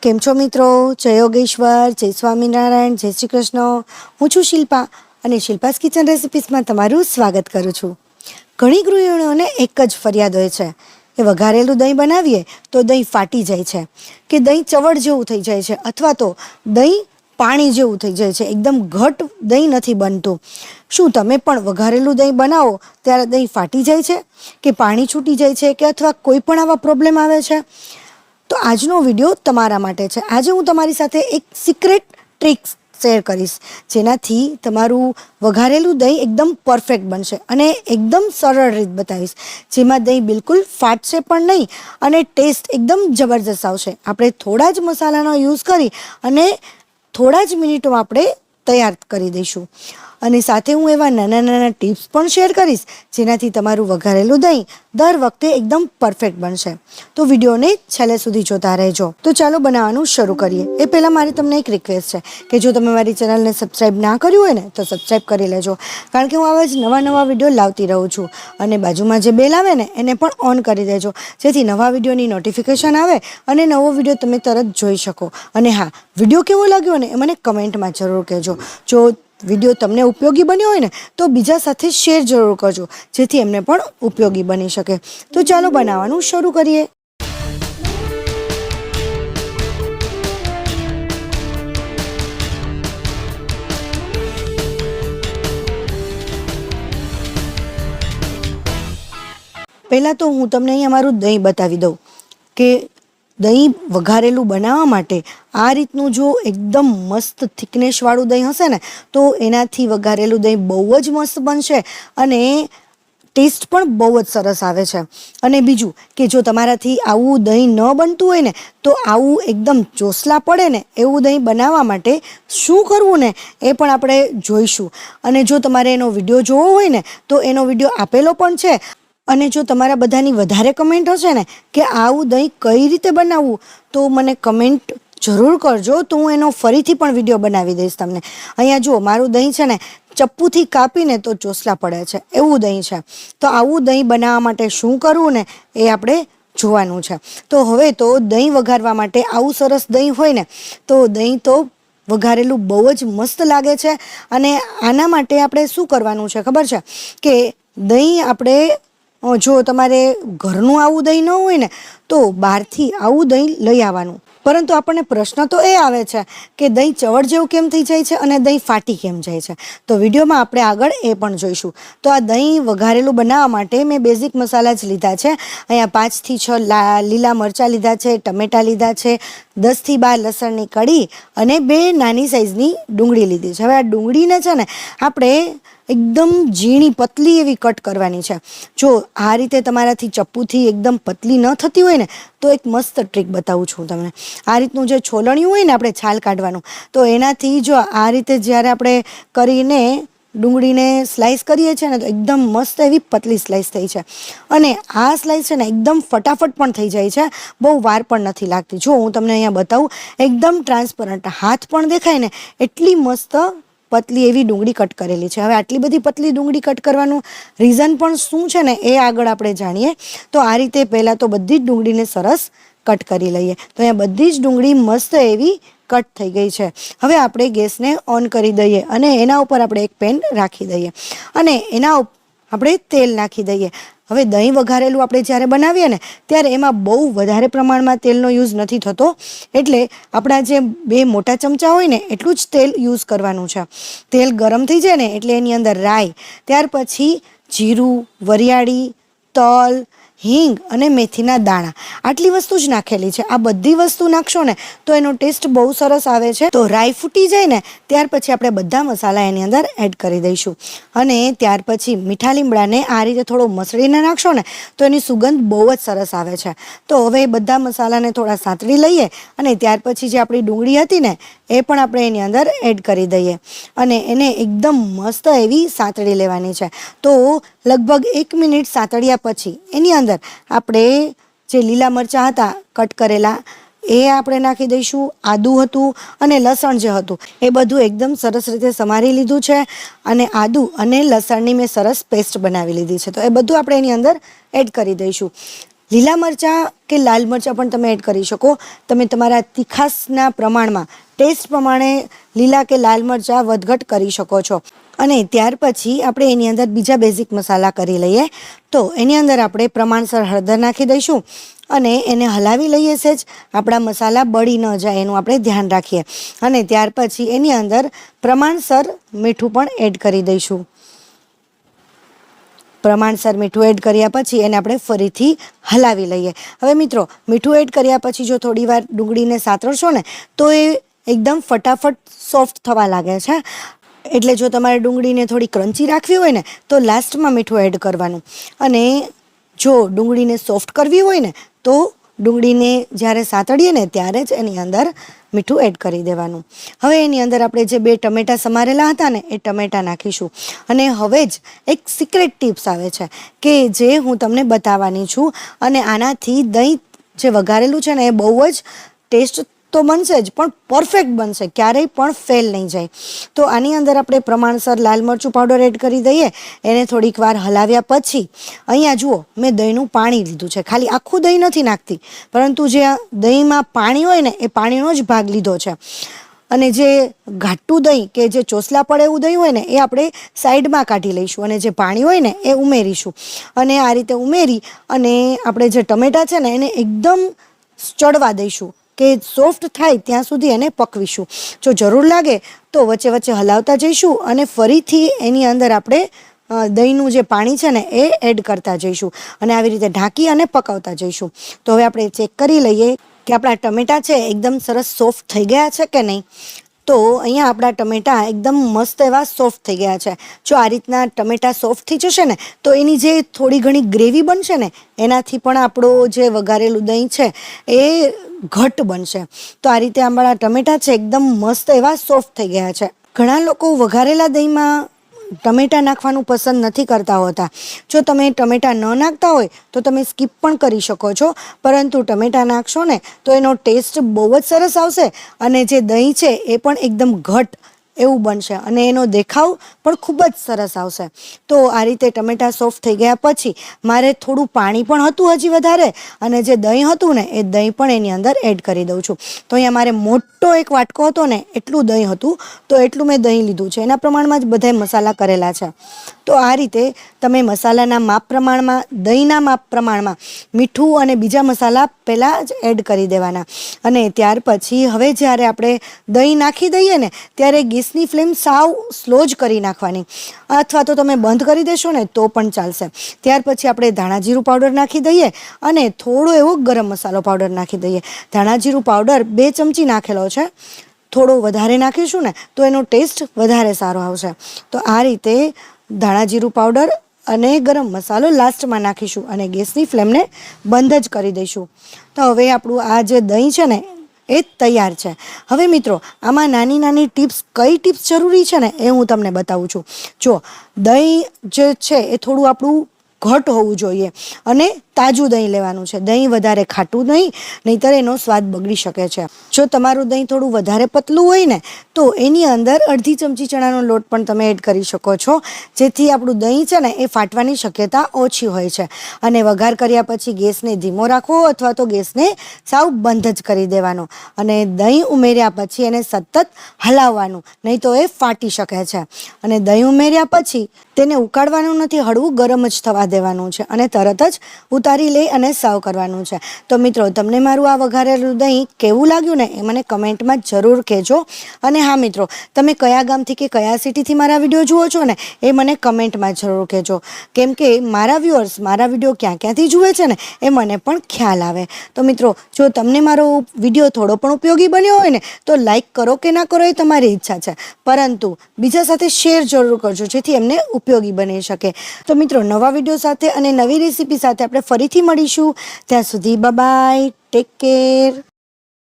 કેમ છો મિત્રો? જય યોગેશ્વર, જય સ્વામિનારાયણ, જય શ્રી કૃષ્ણ. હું છું શિલ્પા અને શિલ્પાસ કિચન રેસિપીસમાં તમારું સ્વાગત કરું છું. ઘણી ગૃહિણીઓને એક જ ફરિયાદ હોય છે કે વઘારેલું દહીં બનાવીએ તો દહીં ફાટી જાય છે, કે દહીં ચવડ જેવું થઈ જાય છે, અથવા તો દહીં પાણી જેવું થઈ જાય છે, એકદમ ઘટ દહીં નથી બનતું. શું તમે પણ વઘારેલું દહીં બનાવો ત્યારે દહીં ફાટી જાય છે, કે પાણી છૂટી જાય છે, કે અથવા કોઈ પણ આવા પ્રોબ્લેમ આવે છે? તો આજનો વિડીયો તમારા માટે છે. આજે હું તમારી સાથે એક સિક્રેટ ટ્રિક્સ શેર કરીશ, જેનાથી તમારું વઘારેલું દહીં એકદમ પરફેક્ટ બનશે અને એકદમ સરળ રીત બતાવીશ, જેમાં દહીં બિલકુલ ફાટશે પણ નહીં અને ટેસ્ટ એકદમ જબરજસ્ત આવશે. આપણે થોડા જ મસાલાનો યુઝ કરી અને થોડા જ મિનિટોમાં આપણે તૈયાર કરી દઈશું. અને સાથે હું એવા નાના નાના ટિપ્સ પણ શેર કરીશ, જેનાથી તમારું વઘારેલું દહીં દર વખતે એકદમ પરફેક્ટ બનશે. તો વિડીયોને છેલ્લે સુધી જોતા રહેજો. તો ચાલો બનાવવાનું શરૂ કરીએ. એ પહેલાં મારી તમને એક રિક્વેસ્ટ છે કે જો તમે મારી ચેનલને સબસ્ક્રાઈબ ના કર્યું હોય ને તો સબસ્ક્રાઈબ કરી લેજો, કારણ કે હું આવા જ નવા વિડીયો લાવતી રહું છું. અને બાજુમાં જે બેલ આવે ને એને પણ ઓન કરી દેજો, જેથી નવા વિડીયોની નોટિફિકેશન આવે અને નવો વિડીયો તમે તરત જોઈ શકો. અને હા, વિડીયો કેવો લાગ્યો ને એ મને કમેન્ટમાં જરૂર કહેજો. જો વિડીયો તમને ઉપયોગી બન્યો હોય ને તો બીજા સાથે શેર જરૂર કરજો, જેથી એમને પણ ઉપયોગી બની શકે. તો ચાલો બનાવવાનું શરૂ કરીએ. પહેલાં તો હું તમને અહીંયા મારું દહીં બતાવી દઉં કે દહીં વઘારેલું બનાવવા માટે આ રીતનું જો એકદમ મસ્ત થિકનેસવાળું દહીં હશે ને તો એનાથી વઘારેલું દહીં બહુ જ મસ્ત બનશે અને ટેસ્ટ પણ બહુ જ સરસ આવે છે. અને બીજું કે જો તમારાથી આવું દહીં ન બનતું હોય ને તો આવું એકદમ ચોસલા પડે ને એવું દહીં બનાવવા માટે શું કરવું ને એ પણ આપણે જોઈશું. અને જો તમારે એનો વિડીયો જોવો હોય ને તો એનો વિડીયો આપેલો પણ છે. અને જો તમારા બધાની વધારે કમેન્ટ હશે ને કે આવું દહીં કઈ રીતે બનાવવું તો મને કમેન્ટ જરૂર કરજો, તો હું એનો ફરીથી પણ વિડીયો બનાવી દઈશ તમને. અહીંયા જુઓ, મારું દહીં છે ને ચપ્પુથી કાપીને તો ચોસલા પડે છે એવું દહીં છે. તો આવું દહીં બનાવવા માટે શું કરવું ને એ આપણે જોવાનું છે. તો હવે તો દહીં વઘારવા માટે આવું સરસ દહીં હોય ને તો દહીં તો વઘારેલું બહુ જ મસ્ત લાગે છે. અને આના માટે આપણે શું કરવાનું છે ખબર છે કે દહીં આપણે જો તમારે ઘરનું આવું દહીં ન હોય ને તો બહારથી આવું દહીં લઈ આવવાનું. પરંતુ આપણને પ્રશ્ન તો એ આવે છે કે દહીં ચવડ જેવું કેમ થઈ જાય છે અને દહીં ફાટી કેમ જાય છે. તો વિડીયોમાં આપણે આગળ એ પણ જોઈશું. તો આ દહીં વઘારેલું બનાવવા માટે મેં બેઝિક મસાલા જ લીધા છે. અહીંયા 5 થી 6 લીલા મરચાં લીધા છે, ટમેટાં લીધા છે, 10 થી 12 લસણની કળી અને 2 નાની સાઈઝની ડુંગળી લીધી છે. હવે આ ડુંગળીને છે ને આપણે એકદમ ઝીણી પતલી એવી કટ કરવાની છે. જો આ રીતે તમારાથી ચપ્પુથી એકદમ પતલી ન થતી હોય ને તો એક મસ્ત ટ્રીક બતાવું છું તમને. આ રીતનું જે છોલણિયું હોય ને આપણે છાલ કાઢવાનું, તો એનાથી જો આ રીતે જ્યારે આપણે કરીને ડુંગળીને સ્લાઈસ કરીએ છીએ ને તો એકદમ મસ્ત એવી પતલી સ્લાઈસ થઈ છે. અને આ સ્લાઈસ છે ને એકદમ ફટાફટ પણ થઈ જાય છે, બહુ વાર પણ નથી લાગતી. જો હું તમને અહીંયા બતાવું, એકદમ ટ્રાન્સપરન્ટ, હાથ પણ દેખાય ને એટલી મસ્ત પતલી એવી ડુંગળી કટ કરેલી છે. હવે આટલી બધી પતલી ડુંગળી કટ કરવાનું રીઝન પણ શું છે ને એ આગળ આપણે જાણીએ. તો આ રીતે પહેલાં તો બધી જ ડુંગળીને સરસ કટ કરી લઈએ. તો અહીંયા બધી જ ડુંગળી મસ્ત એવી કટ થઈ ગઈ છે. હવે આપણે ગેસને ઓન કરી દઈએ અને એના ઉપર આપણે એક પેન રાખી દઈએ અને એના આપણે તેલ નાખી દઈએ. હવે દહીં વઘારેલું આપણે જ્યારે બનાવીએ ને ત્યારે એમાં બહુ વધારે પ્રમાણમાં તેલનો યુઝ નથી થતો, એટલે આપણા જે 2 મોટા ચમચા હોય ને એટલું જ તેલ યુઝ કરવાનું છે. તેલ ગરમ થઈ જાય ને એટલે એની અંદર રાઈ, ત્યાર પછી જીરું, વરિયાળી, તલ, હિંગ અને મેથીના દાણા, આટલી વસ્તુ જ નાખેલી છે. આ બધી વસ્તુ નાખશો ને તો એનો ટેસ્ટ બહુ સરસ આવે છે. તો રાઈ ફૂટી જાય ને ત્યાર પછી આપણે બધા મસાલા એની અંદર એડ કરી દઈશું અને ત્યાર પછી મીઠા લીમડાને આ રીતે થોડો મસળીને નાખશો ને તો એની સુગંધ બહુ જ સરસ આવે છે. તો હવે બધા મસાલાને થોડા સાંતળી લઈએ અને ત્યાર પછી જે આપણી ડુંગળી હતી ને એ પણ આપણે એની અંદર એડ કરી દઈએ અને એને એકદમ મસ્ત એવી સાંતળી લેવાની છે. તો લગભગ 1 મિનિટ સાંતળ્યા પછી એની અંદર આપણે જે લીલા મરચાં હતા કટ કરેલા એ આપણે નાખી દઈશું. આદું હતું અને લસણ જે હતું એ બધું એકદમ સરસ રીતે સમારી લીધું છે અને આદું અને લસણની મેં સરસ પેસ્ટ બનાવી લીધી છે. તો એ બધું આપણે એની અંદર એડ કરી દઈશું. લીલા મરચાં કે લાલ મરચાં પણ તમે એડ કરી શકો. તમે તમારા તીખાસના પ્રમાણમાં ટેસ્ટ પ્રમાણે લીલા કે લાલ મરચાં વધઘટ કરી શકો છો. અને ત્યાર પછી આપણે એની અંદર બીજા બેઝિક મસાલા કરી લઈએ. તો એની અંદર આપણે પ્રમાણસર હળદર નાખી દઈશું અને એને હલાવી લઈએ છે જ. આપણા મસાલા બળી ન જાય એનું આપણે ધ્યાન રાખીએ. અને ત્યાર પછી એની અંદર પ્રમાણસર મીઠું પણ એડ કરી દઈશું. પ્રમાણસર મીઠું એડ કર્યા પછી એને આપણે ફરીથી હલાવી લઈએ. હવે મિત્રો, મીઠું એડ કર્યા પછી જો થોડી વાર ડુંગળીને સાતળશો ને તો એ એકદમ ફટાફટ સોફ્ટ થવા લાગે છે. એટલે જો તમારે ડુંગળીને થોડી ક્રન્ચી રાખવી હોય ને તો લાસ્ટમાં મીઠું એડ કરવાનું. અને જો ડુંગળીને સોફ્ટ કરવી હોય ને તો ડુંગળીને જ્યારે સાતળીએ ને ત્યારે જ એની અંદર મીઠું એડ કરી દેવાનું. હવે એની અંદર આપણે જે 2 ટમેટાં સમારેલા હતા ને એ ટમેટાં નાખીશું. અને હવે જ એક સિક્રેટ ટિપ્સ આવે છે કે જે હું તમને બતાવવાની છું. અને આનાથી દહીં જે વઘારેલું છે ને એ બહુ જ ટેસ્ટ તો બનશે જ, પણ પરફેક્ટ બનશે, ક્યારેય પણ ફેલ નહીં જાય. તો આની અંદર આપણે પ્રમાણસર લાલ મરચું પાવડર એડ કરી દઈએ. એને થોડીક વાર હલાવ્યા પછી અહીંયા જુઓ, મેં દહીંનું પાણી લીધું છે. ખાલી આખું દહીં નથી નાખતી, પરંતુ જે દહીંમાં પાણી હોય ને એ પાણીનો જ ભાગ લીધો છે. અને જે ઘાટું દહીં કે જે ચોસલા પડે એવું દહીં હોય ને એ આપણે સાઈડમાં કાઢી લઈશું અને જે પાણી હોય ને એ ઉમેરીશું. અને આ રીતે ઉમેરી અને આપણે જે ટમેટાં છે ને એને એકદમ ચડવા દઈશું કે સોફ્ટ થાય ત્યાં સુધી એને પકવીશું. જો જરૂર લાગે તો વચ્ચે વચ્ચે હલાવતા જઈશું અને ફરીથી એની અંદર આપણે દહીંનું જે પાણી છે ને એ એડ કરતા જઈશું અને આવી રીતે ઢાંકી અને પકાવતા જઈશું. તો હવે આપણે ચેક કરી લઈએ કે આપણા ટમેટાં છે એકદમ સરસ સોફ્ટ થઈ ગયા છે કે નહીં. તો અહીંયા આપણા ટમેટાં એકદમ મસ્ત એવા સોફ્ટ થઈ ગયા છે. જો આ રીતના ટમેટાં સોફ્ટ થઈ જશે ને તો એની જે થોડી ઘણી ગ્રેવી બનશે ને એનાથી પણ આપણું જે વઘારેલું દહીં છે એ ઘટ બનશે. તો આ રીતે આપણા ટમેટાં છે એકદમ મસ્ત એવા સોફ્ટ થઈ ગયા છે. ઘણા લોકો વઘારેલા દહીંમાં ટમેટાં નાખવાનું પસંદ નથી કરતા હોતા. જો તમે ટમેટાં ન નાખતા હોય તો તમે સ્કીપ પણ કરી શકો છો, પરંતુ ટમેટાં નાખશો ને તો એનો ટેસ્ટ બહુ જ સરસ આવશે અને જે દહીં છે એ પણ એકદમ ઘટ એવું બનશે અને એનો દેખાવ પણ ખૂબ જ સરસ આવશે. તો આ રીતે ટમેટાં સોફ્ટ થઈ ગયા પછી મારે થોડું પાણી પણ હતું હજી વધારે અને જે દહીં હતું ને એ દહીં પણ એની અંદર એડ કરી દઉં છું. તો અહીંયા મારે મોટો એક વાટકો હતો ને એટલું દહીં હતું, તો એટલું મેં દહીં લીધું છે. એના પ્રમાણમાં જ બધા મસાલા કરેલા છે. તો આ રીતે તમે મસાલાના માપ પ્રમાણમાં, દહીંના માપ પ્રમાણમાં મીઠું અને બીજા મસાલા પહેલાં જ એડ કરી દેવાના. અને ત્યાર પછી હવે જ્યારે આપણે દહીં નાખી દઈએ ને ત્યારે ગેસની ફ્લેમ સાવ સ્લો જ કરી નાખવાની, અથવા તો તમે બંધ કરી દેશો ને તો પણ ચાલશે. ત્યાર પછી આપણે ધાણા જીરું પાવડર નાખી દઈએ અને થોડો એવો ગરમ મસાલો પાવડર નાખી દઈએ. ધાણા જીરું પાવડર 2 ચમચી નાખેલો છે. થોડો વધારે નાખીશું ને તો એનો ટેસ્ટ વધારે સારો આવશે. તો આ રીતે ધાણા જીરું પાવડર અને ગરમ મસાલો લાસ્ટમાં નાખીશું અને ગેસની ફ્લેમને બંધ જ કરી દઈશું. તો હવે આપણું આ જે દહીં છે ને એ તૈયાર છે. હવે મિત્રો, આમાં નાની નાની ટિપ્સ, કઈ ટિપ્સ જરૂરી છે ને એ હું તમને બતાવું છું. જો દહીં જે છે એ થોડું આપણું ઘટ હોવું જોઈએ અને તાજું દહીં લેવાનું છે. દહીં વધારે ખાટું નહીં, નહીંતર એનો સ્વાદ બગડી શકે છે. જો તમારું દહીં થોડું વધારે પતલું હોય ને તો એની અંદર અડધી ચમચી ચણાનો લોટ પણ તમે એડ કરી શકો છો, જેથી આપણું દહીં છે ને એ ફાટવાની શક્યતા ઓછી હોય છે. અને વઘાર કર્યા પછી ગેસને ધીમો રાખવો અથવા તો ગેસને સાવ બંધ જ કરી દેવાનો અને દહીં ઉમેર્યા પછી એને સતત હલાવવાનું, નહીં તો એ ફાટી શકે છે. અને દહીં ઉમેર્યા પછી તેને ઉકાળવાનું નથી, હળવું ગરમ જ થવા દેવાનું છે અને તરત જ ઉતારી લઈ અને સર્વ કરવાનું છે. તો મિત્રો, તમને મારું આ વઘારેલું દહીં કેવું લાગ્યું ને એ મને કમેન્ટમાં જરૂર કહેજો. અને હા મિત્રો, તમે કયા ગામથી કે કયા સિટીથી મારા વિડીયો જુઓ છો ને એ મને કમેન્ટમાં જરૂર કહેજો, કેમ કે મારા વ્યુઅર્સ મારા વિડીયો ક્યાં ક્યાંથી જુએ છે ને એ મને પણ ખ્યાલ આવે. તો મિત્રો, જો તમને મારો વિડીયો થોડો પણ ઉપયોગી બન્યો હોય ને તો લાઈક કરો કે ના કરો એ તમારી ઈચ્છા છે, પરંતુ બીજા સાથે શેર જરૂર કરજો જેથી એમને ઉપયોગી બની શકે. તો મિત્રો, નવા વિડીયો સાથે અને નવી રેસીપી સાથે આપણે ફરીથી મળીશું. ત્યાં સુધી બાય બાય, ટેક કેર.